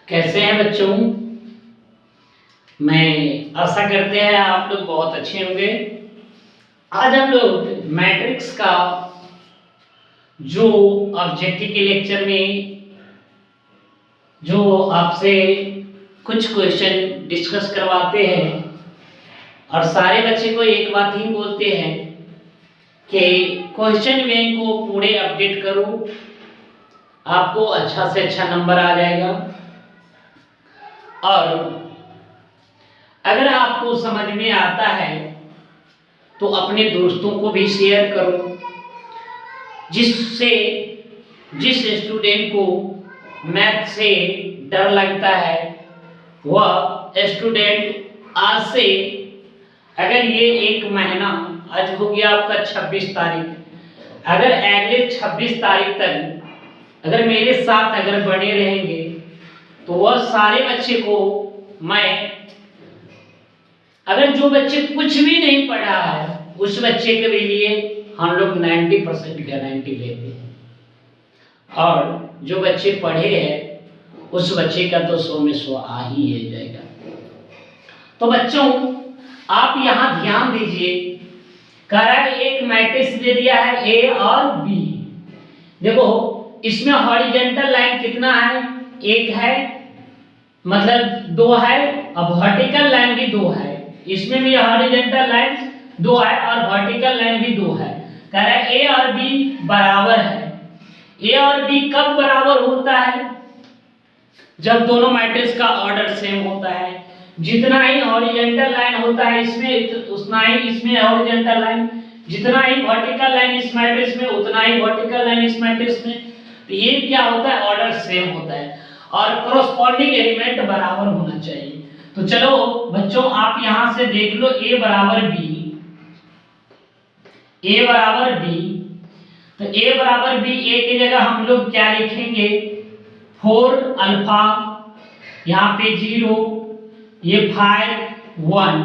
कैसे हैं बच्चों? मैं आशा करते हैं आप लोग बहुत अच्छे होंगे। आज हम लोग मैट्रिक्स का जो ऑब्जेक्टिव के लेक्चर में जो आपसे कुछ क्वेश्चन डिस्कस करवाते हैं और सारे बच्चे को एक बात ही बोलते हैं कि क्वेश्चन बैंक को पूरे अपडेट करो, आपको अच्छा से अच्छा नंबर आ जाएगा। और अगर आपको समझ में आता है तो अपने दोस्तों को भी शेयर करो, जिससे जिस स्टूडेंट को मैथ से डर लगता है वह स्टूडेंट आज से, अगर ये एक महीना, आज हो गया आपका 26 तारीख, अगर अगले 26 तारीख तक अगर मेरे साथ अगर बने रहेंगे तो वह सारे बच्चे को मैं, अगर जो बच्चे कुछ भी नहीं पढ़ा है उस बच्चे के लिए हम लोग 90% गारंटी लेते हैं, और जो बच्चे पढ़े हैं उस बच्चे का तो 100 में 100 आ ही जाएगा। तो बच्चों आप यहाँ ध्यान दीजिए, कारण एक मैट्रिक्स दे दिया है ए और बी। देखो इसमें हॉरिजॉन्टल लाइन कितना है? एक है, मतलब 2 है, अब वर्टिकल लाइन भी 2 है। इसमें भी हॉरिजॉन्टल लाइन 2 है और वर्टिकल लाइन भी 2 है। कह रहा है ए और बी बराबर है। ए और बी कब बराबर होता है? जब दोनों मैट्रिक्स का ऑर्डर सेम होता है। जितना ही हॉरिजॉन्टल लाइन होता है इसमें उतना ही इसमें हॉरिजॉन्टल लाइन, जितना ही वर्टिकल लाइन इस मैट्रिक्स में उतना ही वर्टिकल लाइन इस मैट्रिक्स में। तो ये क्या होता है? ऑर्डर सेम होता है और कॉरस्पॉन्डिंग एलिमेंट बराबर होना चाहिए। तो चलो बच्चों आप यहां से देख लो, ए बराबर बी, ए बराबर बी। तो ए बराबर बी, ए की जगह हम लोग क्या लिखेंगे? 4 अल्फा, यहाँ पे 0, ये 5 1,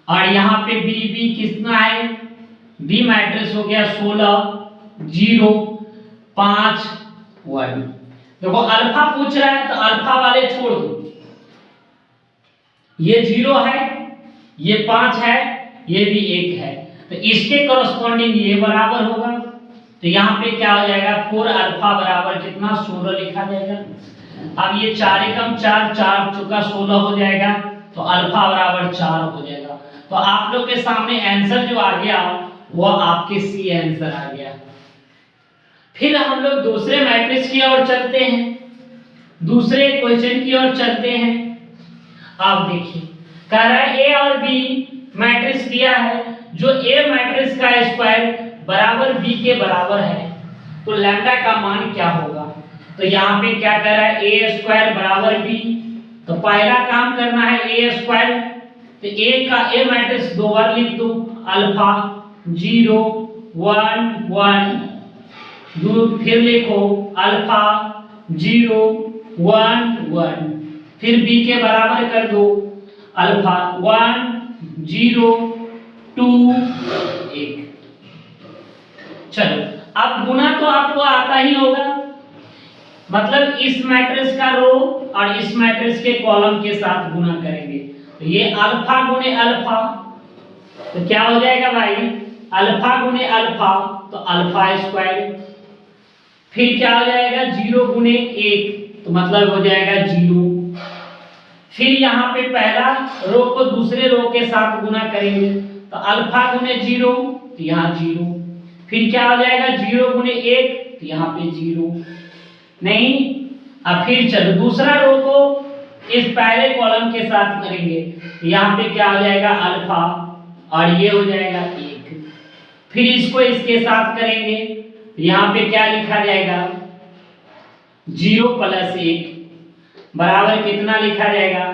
और यहाँ पे बी, बी कितना है? बी मैट्रिक्स हो गया 16 0 5 1। देखो अल्फा पूछ रहा है तो अल्फा वाले छोड़ दो, ये 0 है, ये 5 है, ये भी 1 है, तो इसके कॉरस्पॉन्डिंग ये बराबर होगा। तो यहाँ पे क्या हो जाएगा? 4 अल्फा बराबर कितना? 16 लिखा जाएगा। अब ये 4 एकम 4, 4 चौका 16 हो जाएगा, तो अल्फा बराबर 4 हो जाएगा। तो आप लोग के सामने आंसर जो आ गया वह आपके सी आंसर आ गया। फिर हम लोग दूसरे मैट्रिक्स की ओर चलते हैं, दूसरे क्वेश्चन की ओर चलते हैं। आप देखिए, कह रहा है ए और बी मैट्रिक्स दिया है, जो ए मैट्रिक्स का स्क्वायर बराबर बी के बराबर है, तो लैम्डा का मान क्या होगा? तो यहाँ पे क्या कर रहा है? ए स्क्वायर बराबर बी। तो पहला काम करना है ए स्क्वायर, तो ए का ए मैट्रिक्स 2 बार लिख दो, अल्फा 0 1 1, फिर लिखो अल्फा 0 1 1, फिर बी के बराबर कर दो, अल्फा 1 0 2 1। चलो अब गुना तो आपको आता ही होगा, मतलब इस मैट्रिक्स का रो और इस मैट्रिक्स के कॉलम के साथ गुना करेंगे। तो ये अल्फा गुने अल्फा, तो क्या हो जाएगा भाई? अल्फा गुने अल्फा, तो अल्फा स्क्वायर। फिर क्या हो जाएगा? 0 गुने 1, तो मतलब हो जाएगा 0। फिर यहाँ पे पहला रो को दूसरे रो के साथ गुना करेंगे, तो अल्फा गुने 0, तो यहाँ 0। फिर क्या हो जाएगा? 0 गुने 1, तो यहाँ पे 0 नहीं। अब फिर चलो दूसरा रो को इस पहले कॉलम के साथ करेंगे, तो यहाँ पे क्या हो जाएगा? अल्फा, और ये हो जाएगा 1। फिर इसको इसके साथ करेंगे, तो यहाँ पे क्या लिखा जाएगा? 0 + 1 बराबर कितना लिखा जाएगा?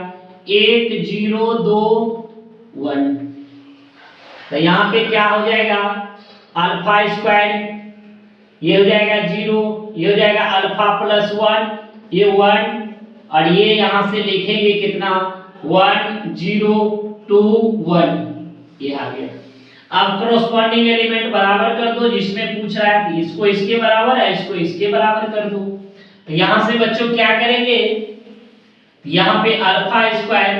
1 0 2 1। तो यहाँ पे क्या हो जाएगा? अल्फा स्क्वायर, ये हो जाएगा 0, ये हो जाएगा अल्फा + 1, ये 1, और ये यहाँ से लिखेंगे कितना? 1 0 2 1, ये आ गया। अब कॉरस्पॉन्डिंग एलिमेंट बराबर कर दो, जिसमें पूछ रहा है इसको इसके बराबर है, इसको इसके बराबर कर दो। तो यहाँ से बच्चों क्या करेंगे? यहाँ पे अल्फा स्क्वायर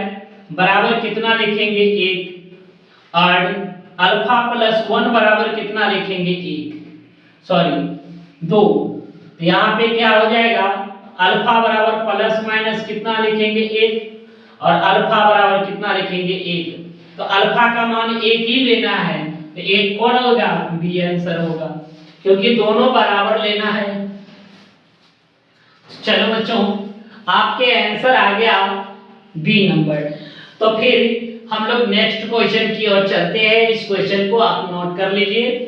बराबर कितना लिखेंगे 1 और अल्फा प्लस 1 बराबर कितना लिखेंगे 1 सॉरी 2। तो यहाँ पे क्या हो जाएगा अल्फा बराबर प्लस माइनस कितना लिखेंगे 1 और अल्फा बराबर कितना लिखेंगे 1। तो अल्फा का मान 1 ही लेना है तो 1 कौन होगा बी आंसर होगा क्योंकि दोनों बराबर लेना है। चलो बच्चों आपके आंसर आ गया बी नंबर। तो फिर हम लोग नेक्स्ट क्वेश्चन की ओर चलते हैं। इस क्वेश्चन को आप नोट कर लीजिए।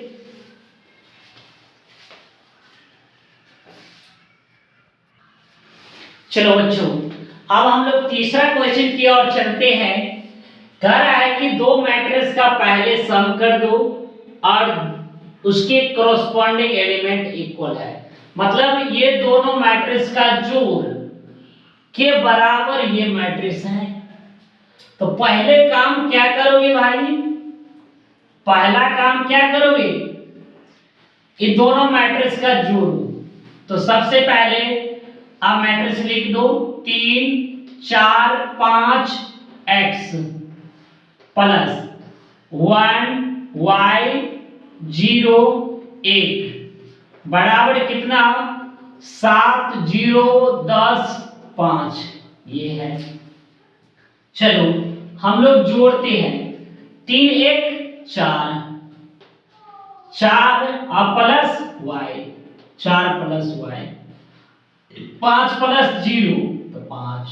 चलो बच्चों अब हम लोग तीसरा क्वेश्चन की ओर चलते हैं। कह रहा है कि दो मैट्रिक्स का पहले सम कर दो और उसके कॉरस्पॉन्डिंग एलिमेंट इक्वल है। मतलब ये दोनों मैट्रिक्स का जोड़ के बराबर ये मैट्रिक्स है। तो पहले काम क्या करोगे भाई, पहला काम क्या करोगे, ये दोनों मैट्रिक्स का जोड़ो। तो सबसे पहले आप मैट्रिक्स लिख दो 3 4 5 x प्लस 1 y 0 1 बराबर कितना 7 0 10 5 ये है। चलो हम लोग जोड़ते हैं 3 1 4 4 और plus y 4 plus y 5 plus 0 तो 5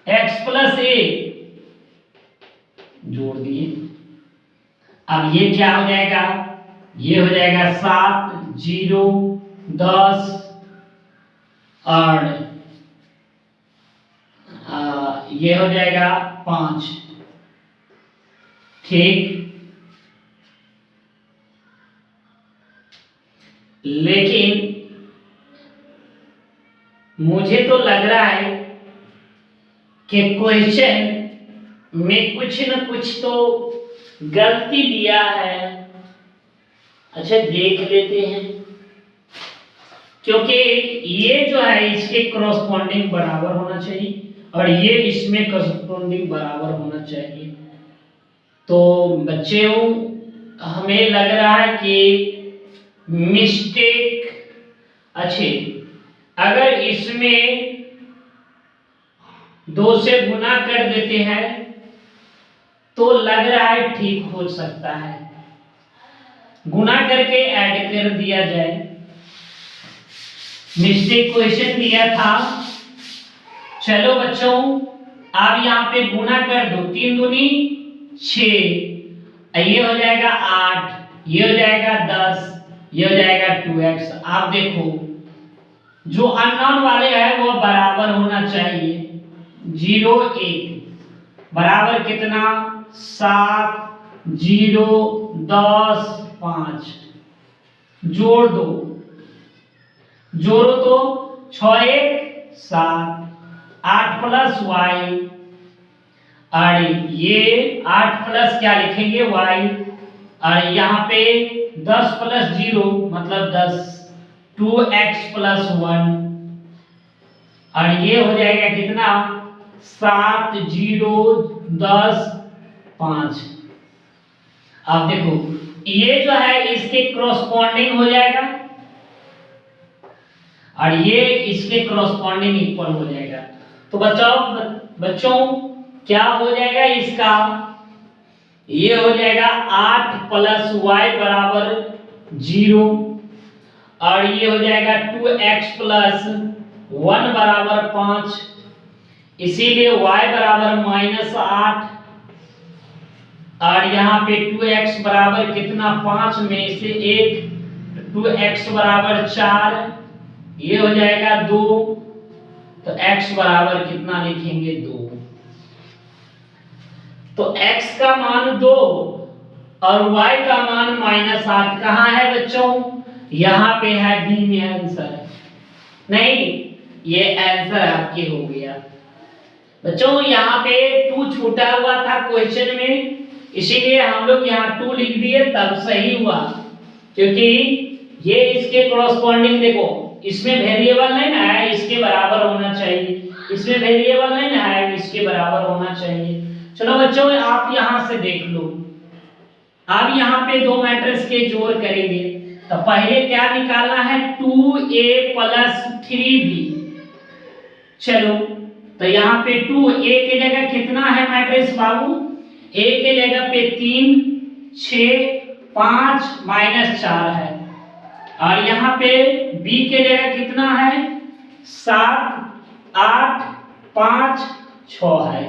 x प्लस 1 जोड़ दिए। अब ये क्या हो जाएगा, ये हो जाएगा 7 0 10 और ये हो जाएगा 5 ठीक। लेकिन मुझे तो लग रहा है कि क्वेश्चन में कुछ न कुछ तो गलती दिया है। अच्छा देख लेते हैं क्योंकि ये जो है इसके कॉरस्पॉन्डिंग बराबर होना चाहिए और ये इसमें कॉरस्पॉन्डिंग बराबर होना चाहिए। तो बच्चों हमें लग रहा है कि मिस्टेक अच्छे अगर इसमें 2 से गुना कर देते हैं तो लग रहा है ठीक हो सकता है, गुना करके ऐड कर दिया जाए। मिस्टेक क्वेश्चन दिया था। चलो बच्चों आप यहाँ पे गुना कर दो 3 दूनी 6 ये हो जाएगा 8 ये हो जाएगा 10 ये हो जाएगा 2x। आप देखो जो अननोन वाले हैं वो बराबर होना चाहिए 0 1 बराबर कितना 7 0 10 5 जोड़ दो जोड़ो तो 6 1 7 8 प्लस y और ये 8 प्लस क्या लिखेंगे y और यहाँ पे 10 प्लस 0 मतलब 10 2x प्लस 1 और ये हो जाएगा कितना 7 0 10 5। अब देखो ये जो है इसके कॉरस्पॉन्डिंग हो जाएगा और ये इसके कॉरस्पॉन्डिंग इक्वल हो जाएगा। तो बच्चों क्या हो जाएगा इसका, ये हो जाएगा 8 प्लस y बराबर 0 और ये हो जाएगा 2x प्लस 1 बराबर 5 इसीलिए y बराबर -8 और यहाँ पे 2x बराबर कितना 5 में से 1 2x बराबर 4 ये हो जाएगा 2 तो x बराबर कितना लिखेंगे 2। तो x का मान 2 और y का मान -8 कहाँ है बच्चों, यहाँ पे है बी में आंसर। नहीं ये आंसर आपके हो गया बच्चों। यहाँ पे 2 छूटा हुआ था क्वेश्चन में इसीलिए हम लोग यहाँ 2 लिख दिए तब सही हुआ क्योंकि ये इसके कॉरस्पॉन्डिंग देखो इसमें वेरिएबल नहीं ना है इसके बराबर होना चाहिए इसमें वेरिएबल नहीं ना है, इसके बराबर होना चाहिए। चलो बच्चों आप यहां से देख लो, अब यहाँ पे दो मैट्रिक्स के जोड़ करेंगे तो पहले क्या निकालना है 2a + 3b। चलो तो यहाँ पे 2a के जगह कितना है मैट्रिक्स बाबू, a के जगह पे 3 6 5 -4 है, और यहाँ पे b के जगह कितना है 7 8 5 6 है।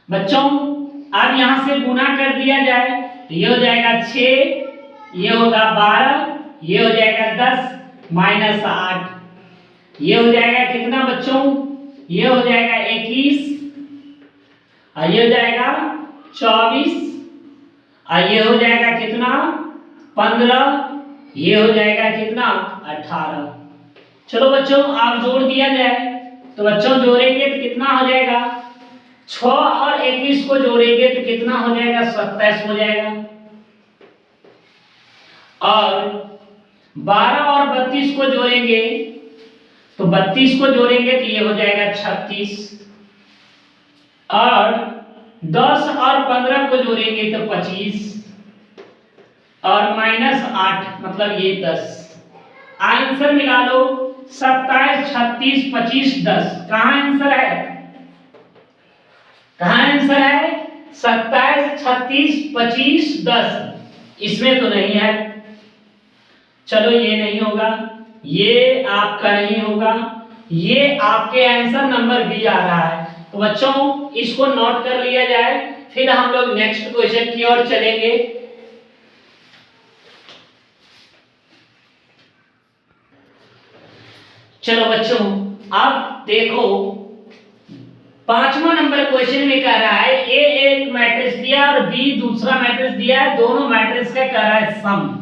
बच्चों अब यहां से गुना कर दिया जाए तो ये हो जाएगा 6, ये होगा 12, ये हो जाएगा 10 -8, ये हो जाएगा कितना बच्चों, ये हो जाएगा 21, और ये हो जाएगा 24, और ये हो जाएगा कितना 15, ये हो जाएगा कितना 18। चलो बच्चों आप जोड़ दिया जाए तो बच्चों जोड़ेंगे तो कितना हो जाएगा, 6 और 21 को जोड़ेंगे तो कितना हो जाएगा 27 हो जाएगा, और 12 और 32 को जोड़ेंगे तो 32 को जोड़ेंगे तो ये हो जाएगा 36, और 10 और 15 को जोड़ेंगे तो 25, और -8 मतलब ये 10। आंसर मिला लो 27 36 25 10। कहां आंसर है, कहां आंसर है 27 36 25 10, इसमें तो नहीं है। चलो ये नहीं होगा, ये आपका नहीं होगा, ये आपके आंसर नंबर बी आ रहा है। तो बच्चों इसको नोट कर लिया जाए, फिर हम लोग नेक्स्ट क्वेश्चन की ओर चलेंगे। चलो बच्चों अब देखो 5वां नंबर क्वेश्चन में कह रहा है ए एक मैट्रिक्स दिया और बी दूसरा मैट्रिक्स दिया है, दोनों मैट्रिक्स का कह रहा है सम।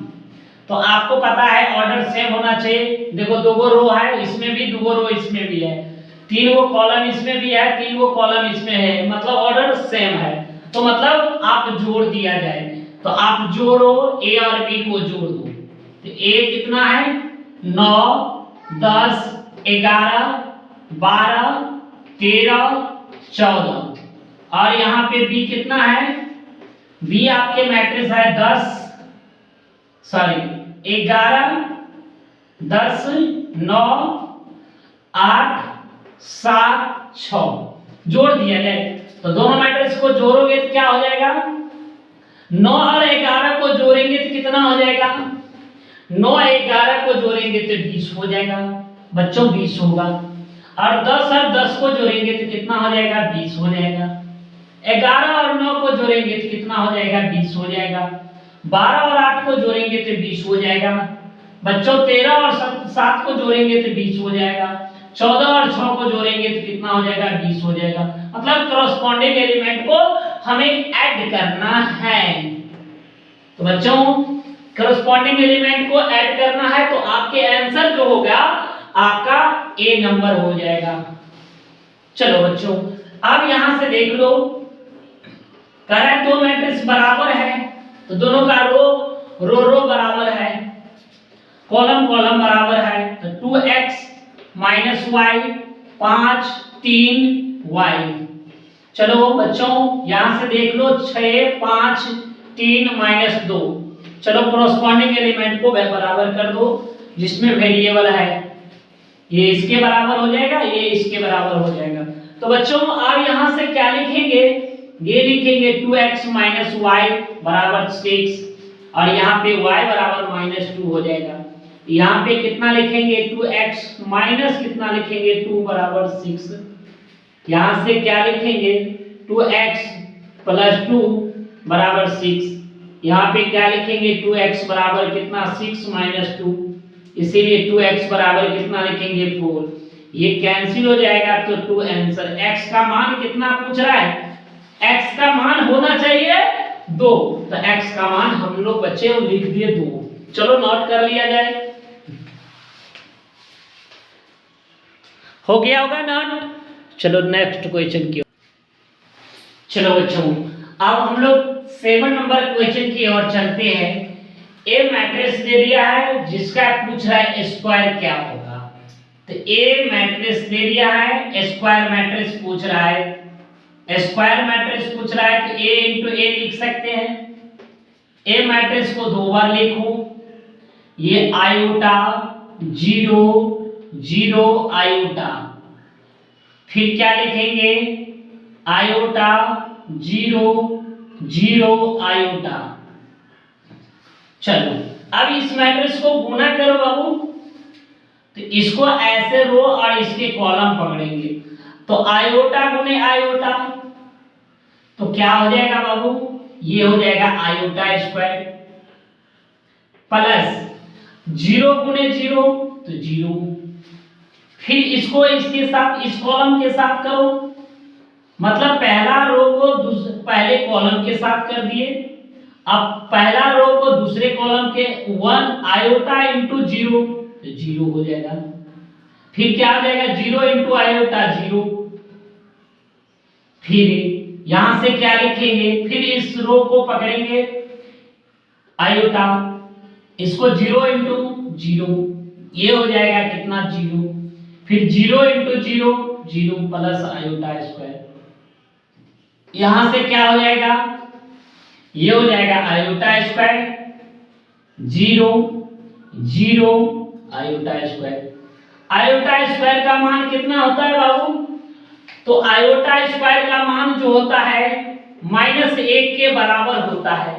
तो आपको पता है ऑर्डर सेम होना चाहिए। देखो दो गो रो है, इसमें भी दो रो इसमें भी है, 3 गो कॉलम इसमें भी है, 3 गो कॉलम इसमें है, मतलब ऑर्डर सेम है। तो मतलब आप जोड़ दिया जाए तो आप जोड़ो ए और बी को जोड़ दो। तो ए कितना है 9 10 11 12 13 14, और यहाँ पे b कितना है, b आपके मैट्रिक्स है 11 10 9 8 7 6 जोड़ दिया जाए तो दोनों मैट्रिक्स को जोड़ोगे तो क्या हो जाएगा, 9 और 11 को जोड़ेंगे तो कितना हो जाएगा, 9 11 को जोड़ेंगे तो 20 हो जाएगा बच्चों, 20 होगा। और 10 और 10 को जोड़ेंगे तो कितना हो जाएगा 20 हो जाएगा। 11 और 9 को जोड़ेंगे तो कितना हो जाएगा 20 हो जाएगा। 12 और 8 को जोड़ेंगे तो 20 हो जाएगा बच्चों। 13 और 7 को जोड़ेंगे तो 20 हो जाएगा। 14 और 6 को जोड़ेंगे तो कितना हो जाएगा 20 हो जाएगा। मतलब करस्पॉन्डिंग एलिमेंट को हमें ऐड करना है। तो बच्चों करस्पॉन्डिंग एलिमेंट को ऐड करना है तो आपके आंसर जो होगा आपका ए नंबर हो जाएगा। चलो बच्चों अब यहां से देख लो, कह रहा है दो मैट्रिक्स बराबर है तो दोनों का रो बराबर है, कॉलम बराबर है। तो 2x - y 5 3 y। चलो बच्चों यहां से देख लो 6 5 3 -2। चलो करस्पॉन्डिंग एलिमेंट को बराबर कर दो, जिसमें वेरिएबल है ये इसके बराबर हो जाएगा, ये इसके बराबर हो जाएगा। तो बच्चों आप यहां से क्या लिखेंगे, ये लिखेंगे 2x - y = 6, और यहाँ पे y = -2 हो जाएगा। यहाँ पे कितना लिखेंगे 2x माइनस कितना लिखेंगे 2 = 6। यहाँ से क्या लिखेंगे 2x + 2 = 6। यहाँ पे क्या लिखेंगे 2x बराबर कितना 6 - 2, इसीलिए 2x बराबर कितना लिखेंगे 4। ये कैंसिल हो जाएगा तो 2 आंसर। x का मान कितना पूछ रहा है, x का मान होना चाहिए 2, तो x का मान हम लोग बच्चे लिख दिए 2। चलो नोट कर लिया जाए, हो गया होगा नोट। चलो नेक्स्ट क्वेश्चन की। चलो बच्चों अब हम लोग 7 नंबर क्वेश्चन की ओर चलते हैं। ए मैट्रिक्स दे दिया है जिसका पूछ रहा है स्क्वायर क्या होगा। तो ए मैट्रिक्स दे दिया है, स्क्वायर मैट्रिक्स पूछ रहा है, स्क्वायर मैट्रिक्स पूछ रहा है तो ए इंटू ए लिख सकते हैं। ए मैट्रिक्स को 2 बार लिखो, ये आयोटा 0 0 आयोटा, फिर क्या लिखेंगे आयोटा 0 0 आयोटा। चलो अब इस मैट्रिक्स को गुना करो बाबू, तो इसको ऐसे रो और इसके कॉलम पकड़ेंगे, तो आयोटा गुने आयोटा, तो क्या हो जाएगा बाबू, ये हो जाएगा आयोटा स्क्वायर, प्लस 0 गुने 0 तो 0, फिर इसको इसके साथ इस कॉलम के साथ करो, मतलब पहला रो को पहले कॉलम के साथ कर दिए, अब पहला रो को दूसरे कॉलम के 1 आयोटा इंटू 0 तो 0 हो जाएगा, फिर क्या हो जाएगा 0 इंटू आयोटा 0, फिर यहां से क्या लिखेंगे, फिर इस रो को पकड़ेंगे आयोटा, इसको 0 इंटू 0, ये हो जाएगा कितना 0, फिर 0 इंटू 0 0 प्लस आयोटा स्क्वायर, यहां से क्या हो जाएगा, ये हो जाएगा iota square 0 0 iota square. Iota square का मान कितना होता है बाबू, तो आयोटा स्क्वायर का मान जो होता है -1 के बराबर होता है।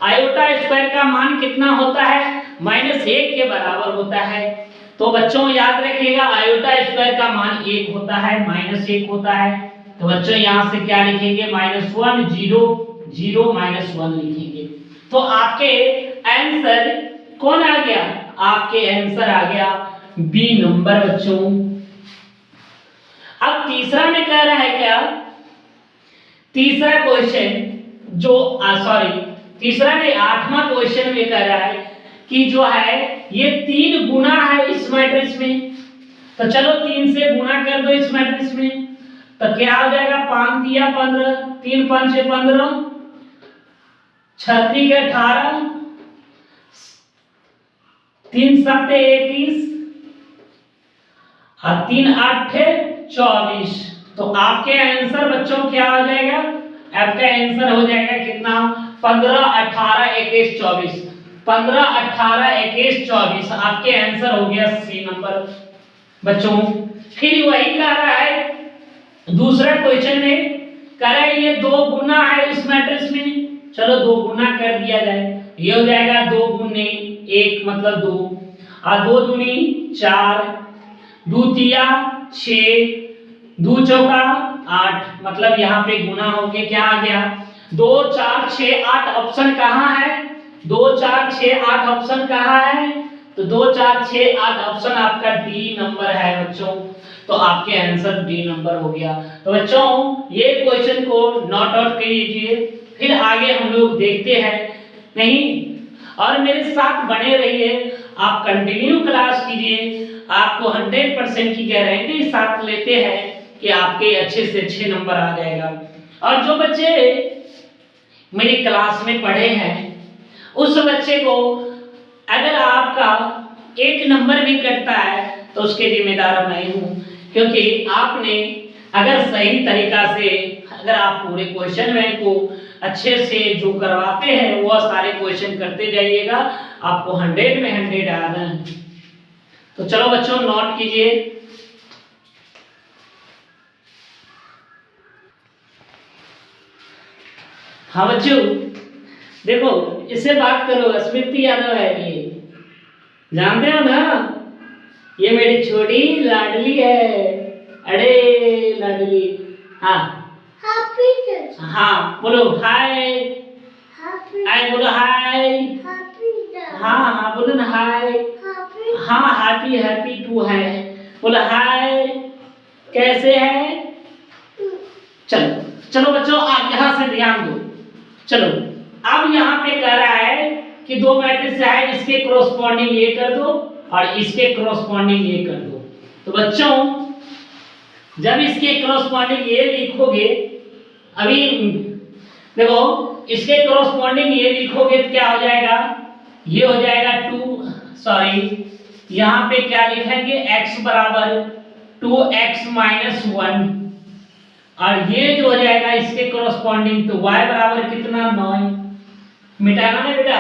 आयोटा स्क्वायर का मान कितना होता है, -1 के बराबर होता है। तो बच्चों याद रखिएगा आयोटा स्क्वायर का मान 1 होता है, -1 होता है। तो बच्चों यहां से क्या लिखेंगे -1 0 0 -1 लिखेंगे। तो आपके आंसर कौन आ गया, आपके आंसर आ गया बी नंबर बच्चों। अब तीसरा में कह रहा है क्या, तीसरा क्वेश्चन जो तीसरा नहीं 8वां क्वेश्चन में कह रहा है कि जो है ये 3 गुना है इस मैट्रिक्स में, तो चलो 3 से गुना कर दो इस मैट्रिक्स में, तो क्या हो जाएगा 5 दिया 15, 3 5 15, 6 3 18, 3 7 21 और 3 8 24। तो आपके आंसर बच्चों क्या हो जाएगा, आपका आंसर हो जाएगा कितना 15 18 21 24, 15 18 21 24 आपके आंसर हो गया सी नंबर बच्चों। फिर वही कह रहा है दूसरा क्वेश्चन में, कह रहा है ये 2 गुना है इस मैट्रिक्स में, चलो 2 गुना कर दिया जाए, ये हो जाएगा 2 गुने 1 मतलब 2 और 2 दूनी 4, 2 तिया 6, 2 चौका 8, मतलब यहाँ पे गुना हो गया, क्या आ गया 2 4 6 8 ऑप्शन कहाँ है, 2 4 6 8 ऑप्शन कहाँ है, तो 2 4 6 8 ऑप्शन आपका डी नंबर है बच्चों। तो आपके आंसर डी नंबर हो गया। तो बच्चों ये क्वेश्चन को नोट आउट कर लीजिए, फिर आगे हम लोग देखते हैं नहीं, और मेरे साथ बने रहिए, आप कंटिन्यू क्लास कीजिए, आपको 100% की गारंटी साथ लेते हैं कि आपके अच्छे से अच्छे नंबर आ जाएगा। और जो बच्चे मेरी क्लास में पढ़े हैं उस बच्चे को अगर आपका 1 नंबर भी कटता है तो उसके जिम्मेदार मैं हूँ, क्योंकि आपने अगर सही तरीका से अगर आप पूरे क्वेश्चन बैंक को अच्छे से जो करवाते हैं वो सारे क्वेश्चन करते जाइएगा, आपको 100 में 100 आना है। तो चलो बच्चों नोट कीजिए, हाँ बच्चों देखो इससे बात करो, स्मृति यादव है, ये जानते हो ना, ये मेरी छोटी लाडली है, अरे लाडली, हाँ हाँ बोलो हाय, हाय बोलो हाय, हाँ हाँ बोलो ना हाय, हाँ हैप्पी हैप्पी टू है, बोलो हाय कैसे है। चलो चलो बच्चों आप यहाँ से ध्यान दो, चलो अब यहाँ पे कह रहा है कि 2 मैट्रिक्स है, इसके कोरोस्पोंडिंग ये कर दो और इसके कोरोस्पोंडिंग ये कर दो। तो बच्चों जब इसके कोरोस्पोंडिंग ये लिखोगे, अभी देखो इसके कोरोस्पोंडिंग ये लिखोगे तो क्या हो जाएगा, ये हो जाएगा यहाँ पे क्या लिखेंगे x बराबर 2x माइनस 1, और ये जो हो जाएगा इसके कोरस्पॉन्डिंग तो y बराबर कितना 9, मिटाना ना बेटा,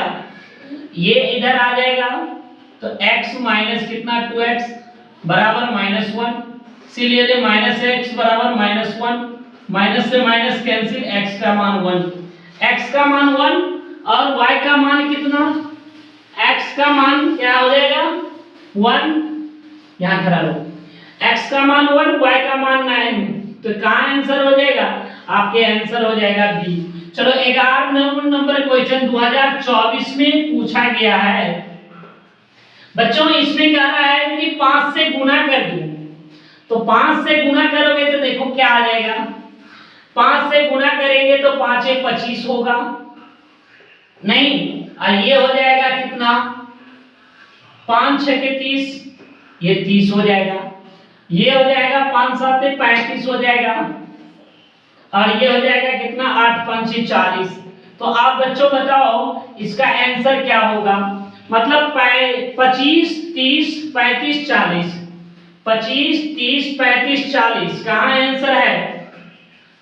ये इधर आ जाएगा तो x माइनस कितना 2x बराबर माइनस 1, इसीलिए माइनस x बराबर माइनस 1, माइनस से माइनस कैंसिल, x का मान 1, x का मान 1 और y का मान कितना, x का मान क्या हो जाएगा 1, यहाँ खड़ा लो, x का मान 1, y का मान 9, तो कहाँ आंसर हो जाएगा, आपके आंसर हो जाएगा बी। चलो 11 नंबर क्वेश्चन 2024 में पूछा गया है बच्चों, इसमें कह रहा है कि 5 से गुना कर दो, तो 5 से गुना करोगे तो देखो क्या आ जाएगा, 5 से गुना करेंगे तो 5 से 25 होगा, नहीं, और ये हो जाएगा कितना 5 6 के 30, ये 30 हो जाएगा, ये हो जाएगा 5 7 35 हो जाएगा, और ये हो जाएगा कितना 8 5 40। तो आप बच्चों बताओ इसका आंसर क्या होगा, मतलब 25 30 35 40, 25 30 35 40 कहाँ आंसर है,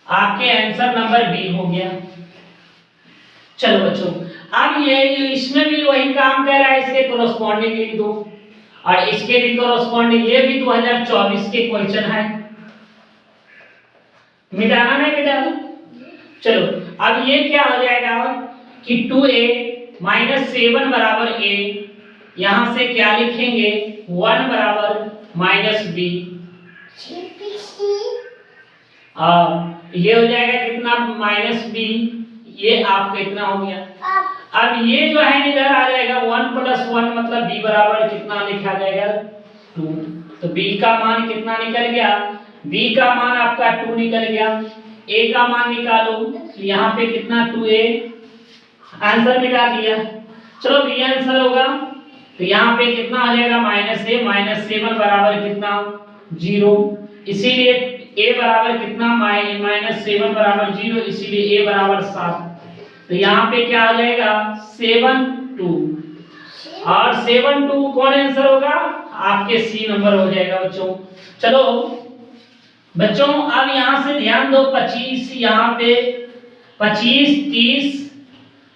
आपके आंसर नंबर बी हो गया। चलो बच्चों अब ये इसमें भी वही काम कर रहा है, इसके कोरस्पॉन्डिंग लिख दो, और इसके भी कोरस्पॉन्डिंग, ये भी 2024 के क्वेश्चन है, मिटाना नहीं मिटाना। चलो अब ये क्या हो जाएगा कि 2a माइनस 7 बराबर a, यहां से क्या लिखेंगे 1 बराबर माइनस b, ये हो जाएगा कितना माइनस b, ये आपका इतना हो गया। अब ये जो है इधर आ जाएगा 1 प्लस 1 मतलब b बराबर कितना लिखा जाएगा 2, तो b का मान कितना निकल गया, b का मान आपका 2 निकल गया, a का मान निकालो, तो यहाँ पे कितना 2a, आंसर मिटा दिया। चलो b आंसर होगा, तो यहाँ पे कितना आ जाएगा माइनस a, माइनस 7 बराबर कितना 0, इसीलिए a बराबर कितना माइनस 7 बराबर 0, इसीलिए a बराबर 7, तो यहाँ पे क्या आ जाएगा 7 2, और 7 2 कौन आंसर होगा, आपके सी नंबर हो जाएगा बच्चों। चलो बच्चों अब यहां से ध्यान दो, 25 यहाँ पे 25 30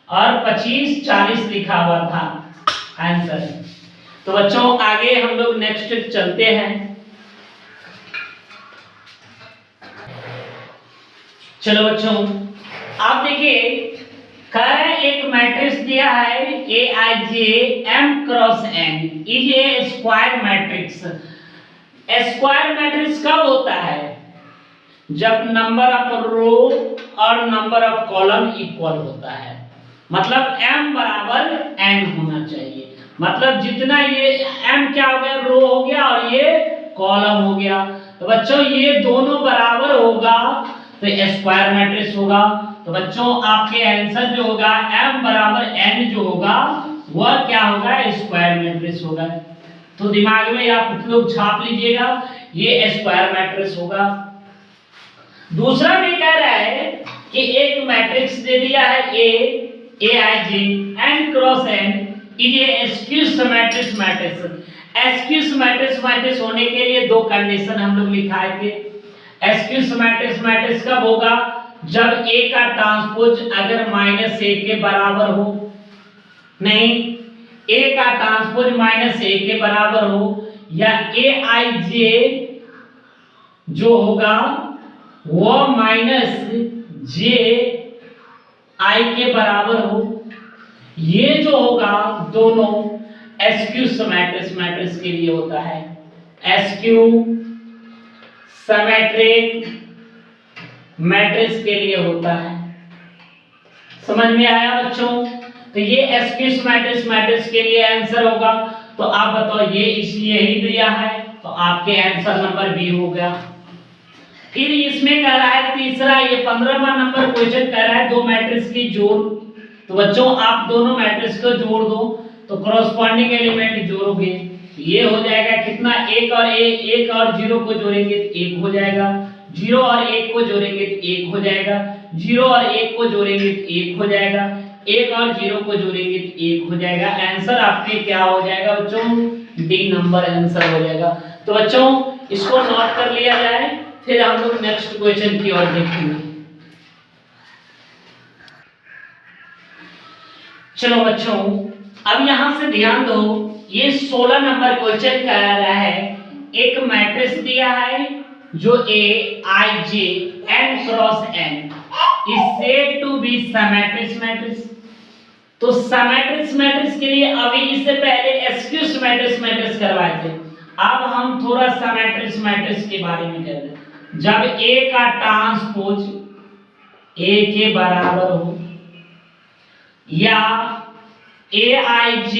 और 25 40 लिखा हुआ था आंसर। तो बच्चों आगे हम लोग नेक्स्ट चलते हैं। चलो बच्चों आप देखिए, कह रहे हैं एक मैट्रिक्स दिया है Aij m cross n is a square matrix. Square matrix कब होता है, जब नंबर ऑफ रो और नंबर ऑफ कॉलम इक्वल होता है, मतलब m बराबर n होना चाहिए, मतलब जितना ये m क्या हो गया रो हो गया और ये कॉलम हो गया, तो बच्चों ये दोनों बराबर होगा तो स्क्वायर मैट्रिक्स होगा। तो बच्चों आपके आंसर जो होगा m बराबर n जो होगा वह क्या होगा स्क्वायर मैट्रिक्स होगा। तो दिमाग में आप लोग छाप लीजिएगा, ये स्क्वायर मैट्रिक्स होगा। दूसरा भी कह रहा है कि एक मैट्रिक्स दे दिया है Aij n cross n is A skew symmetric matrix. Skew symmetric matrix होने के लिए दो कंडीशन हम लोग लिखाए थे। स्क्यू सिमेट्रिक मैट्रिक्स कब होगा, जब A का ट्रांसपोज अगर -a के बराबर हो, नहीं A का ट्रांसपोज -a के बराबर हो, या Aij जो होगा वो -ji के बराबर हो, ये जो होगा दोनों स्क्यू सिमेट्रिक मैट्रिक्स के लिए होता है। स्क्यू सिमेट्रिक मैट्रिक्स के लिए होता है। समझ में आया बच्चों? तो ये स्क्यू सिमेट्रिक मैट्रिक्स के लिए आंसर होगा। तो आप बताओ ये यही दिया है, तो आपके आंसर नंबर बी हो गया। फिर इसमें कह रहा है तीसरा, ये 15वां नंबर क्वेश्चन कह रहा है दो मैट्रिक्स की जोड़। तो बच्चों आप दोनों मैट्रिक्स को जोड़ दो, तो कॉरस्पॉन्डिंग एलिमेंट जोड़ोगे, ये हो जाएगा कितना, एक और 0 को जोड़ेंगे तो 1 हो जाएगा, 0 और 1 को जोड़ेंगे तो 1 हो जाएगा, 0 और 1 को जोड़ेंगे तो 1 हो जाएगा, 1 और 0 को जोड़ेंगे तो 1 हो जाएगा। आंसर आपके क्या हो जाएगा बच्चों, डी नंबर आंसर हो जाएगा। तो बच्चों इसको नोट कर लिया जाए, फिर हम लोग नेक्स्ट क्वेश्चन की ओर देखेंगे। चलो बच्चों अब यहां से ध्यान दो, ये 16 नंबर क्वेश्चन कह रहा है एक मैट्रिक्स दिया है जो A I J n cross n is said to be symmetric matrix. तो सैमेट्रिक्स मैट्रिक्स के लिए अभी इससे पहले स्क्यू मैट्रिक्स करवाए थे, अब हम थोड़ा सैमेट्रिक्स मैट्रिक्स के बारे में कह रहे हैं। जब A का ट्रांसपोज A के बराबर हो या AIJ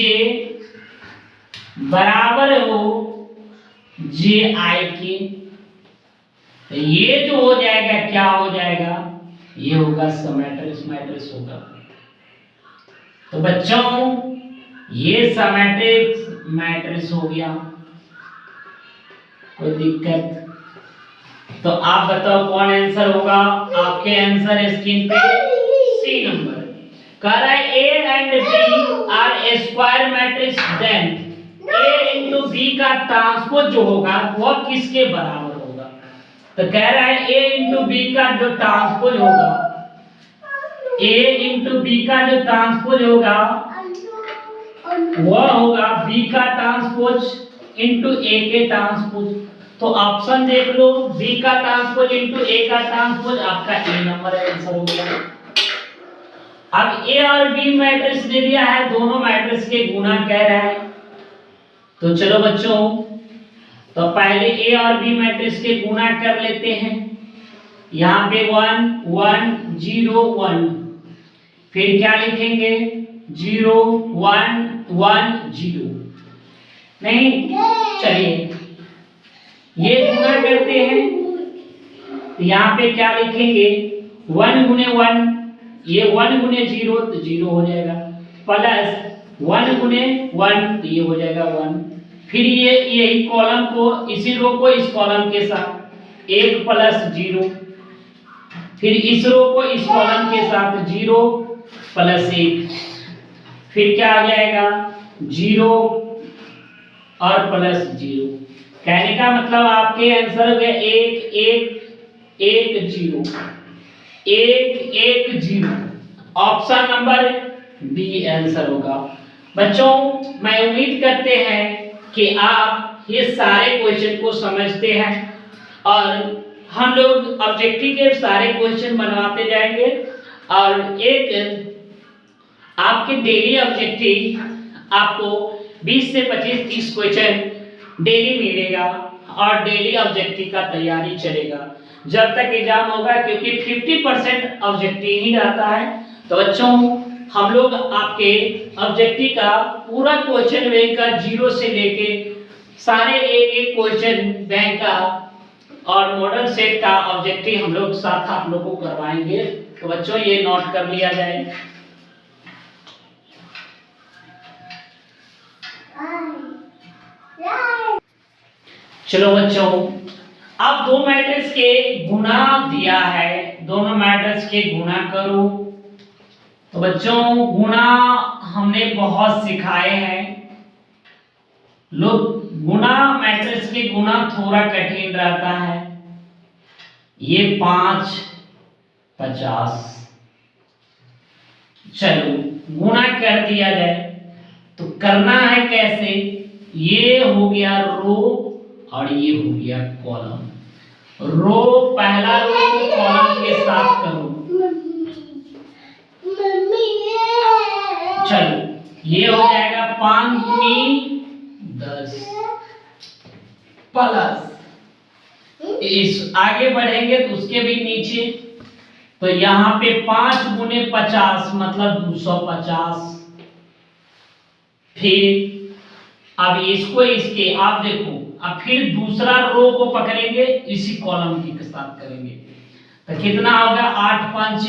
बराबर हो JI के, तो ये जो हो जाएगा क्या हो जाएगा, ये होगा सिमेट्रिक मैट्रिक्स होगा। तो बच्चों ये सिमेट्रिक मैट्रिक्स हो गया, कोई दिक्कत? तो आप बताओ कौन आंसर होगा? आपके आंसर स्क्रीन पे सी नंबर कह रहा है A and B are square matrix, then A into B का ट्रांसपोज जो होगा वह किसके बराबर होगा? तो कह रहा है A into B का जो ट्रांसपोज होगा, A into B का जो ट्रांसपोज होगा वह होगा B का ट्रांसपोज into A के ट्रांसपोज। तो ऑप्शन देख लो, B का ट्रांसपोज into A का ट्रांसपोज, आपका A नंबर आंसर हो गया। अब A और B मैट्रिक्स दे दिया है, दोनों मैट्रिक्स के गुणा कह रहा है। तो चलो बच्चों तो पहले A और B मैट्रिक्स के गुणा कर लेते हैं। यहाँ पे 1 1 0 1, फिर क्या लिखेंगे 0 1 1 0, नहीं चलिए ये गुणा करते हैं। यहाँ पे क्या लिखेंगे 1 गुने 1, ये 1 गुने 0 तो 0 हो जाएगा, प्लस 1 गुने 1 तो ये हो जाएगा 1। फिर ये यही कॉलम को, इसी रो को इस कॉलम के साथ 1 प्लस 0, फिर इस रो को इस कॉलम के साथ 0 प्लस 1, फिर क्या आ जाएगा 0 और प्लस 0। कहने का मतलब आपके आंसर हो गया 1 1 1 0 1 1 0, ऑप्शन नंबर बी आंसर होगा। बच्चों मैं उम्मीद करते हैं कि आप ये सारे क्वेश्चन को समझते हैं और हम लोग ऑब्जेक्टिव के सारे क्वेश्चन बनवाते जाएंगे और एक आपके डेली ऑब्जेक्टिव आपको 20 से 25 30 क्वेश्चन डेली मिलेगा और डेली ऑब्जेक्टिव का तैयारी चलेगा जब तक एग्जाम होगा, क्योंकि 50% ऑब्जेक्टिव ही रहता है। तो बच्चों हम लोग आपके ऑब्जेक्टिव का पूरा क्वेश्चन बैंक का 0 से लेके सारे एक क्वेश्चन बैंक का और मॉडल सेट का ऑब्जेक्टिव हम लोग साथ आप लोगों को करवाएंगे। तो बच्चों ये नोट कर लिया जाए। चलो बच्चों अब दो मैट्रिक्स के गुणा दिया है, दोनों मैट्रिक्स के गुणा करो। तो बच्चों गुणा हमने बहुत सिखाए हैं, लोग गुणा मैट्रिक्स के गुणा थोड़ा कठिन रहता है। ये 5 50, चलो गुणा कर दिया जाए। तो करना है कैसे, ये हो गया रो और ये हो गया कॉलम। रो पहला रो को कॉलम के साथ करो, चलो ये हो जाएगा 5 गुनी 10 प्लस इस आगे बढ़ेंगे तो उसके भी नीचे, तो यहाँ पे 5 गुने 50 मतलब 250। फिर अब इसको इसके आप देखो, अब फिर दूसरा रो को पकड़ेंगे इसी कॉलम के साथ करेंगे तो कितना होगा 8 5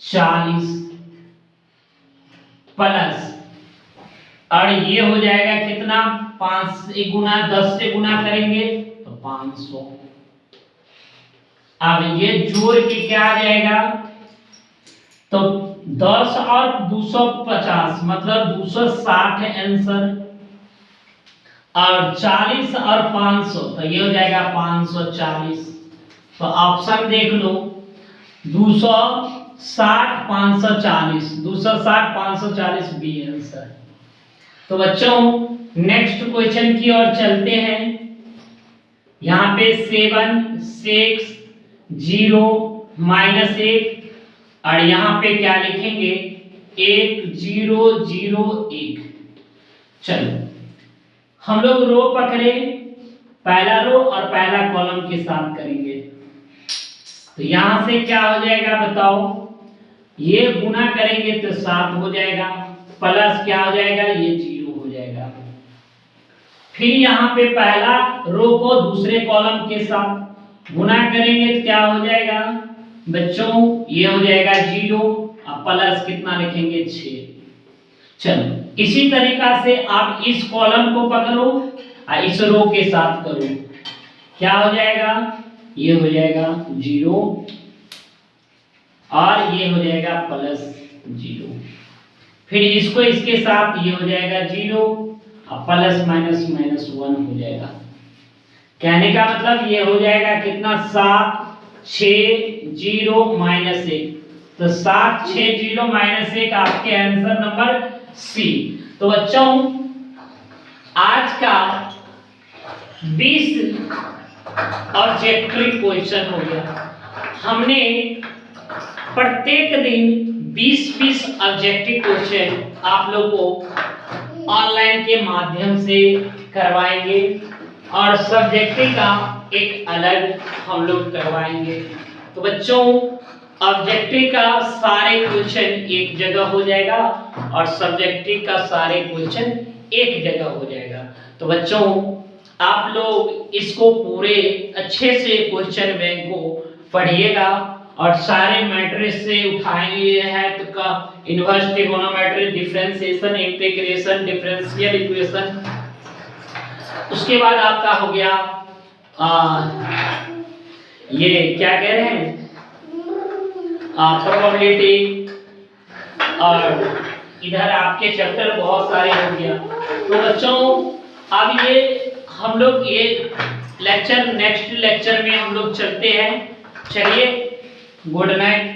40 प्लस और ये हो जाएगा कितना 5 से गुना 10 से गुना करेंगे तो 500। अब ये जोड़ के क्या आ जाएगा तो 10 और 250 मतलब 260 आंसर। और 40 और 500, तो ये हो जाएगा 540। तो ऑप्शन देख लो, 260 540, 260 540 बी आंसर। तो बच्चों नेक्स्ट क्वेश्चन की ओर चलते हैं। यहाँ पे 7 6 0 -1 और यहाँ पे क्या लिखेंगे 1 0 0 1। चलो हम लोग रो पकड़े, पहला रो और पहला कॉलम के साथ करेंगे। तो यहां से क्या हो जाएगा बताओ, ये गुना करेंगे तो 7 हो जाएगा, प्लस क्या हो जाएगा ये 0 हो जाएगा। फिर यहाँ पे पहला रो को दूसरे कॉलम के साथ गुना करेंगे तो क्या हो जाएगा बच्चों, ये हो जाएगा 0 और प्लस कितना लिखेंगे 6। चलो इसी तरीका से आप इस कॉलम को पकड़ो और इस रो के साथ करो, क्या हो जाएगा ये हो जाएगा 0 और ये हो जाएगा प्लस 0। फिर इसको इसके साथ ये हो जाएगा 0 और प्लस माइनस माइनस 1 हो जाएगा। कहने का मतलब ये हो जाएगा कितना 7 6 0 -1। तो 7 6 0 -1 आपके आंसर नंबर सी। तो बच्चों आज का 20 ऑब्जेक्टिव क्वेश्चन हो गया। हमने प्रत्येक दिन 20 ऑब्जेक्टिव क्वेश्चन आप लोगों को ऑनलाइन के माध्यम से करवाएंगे और सब्जेक्टिव का एक अलग हम लोग करवाएंगे। तो बच्चों ऑब्जेक्टिव का सारे क्वेश्चन एक जगह हो जाएगा और सब्जेक्टिव का सारे क्वेश्चन एक जगह हो जाएगा। तो बच्चों आप लोग इसको पूरे अच्छे से क्वेश्चन बैंक को पढ़िएगा और सारे मैट्रिक्स से उठाएंगे है तो का inverse trigonometry, differentiation, integration, differential equation. उसके बाद आपका हो गया ये क्या कह रहे हैं प्रोबेबिलिटी, और इधर आपके चैप्टर बहुत सारे हो गया। तो बच्चों अब ये हम लोग ये लेक्चर नेक्स्ट लेक्चर में हम लोग चलते हैं। चलिए गुड नाइट।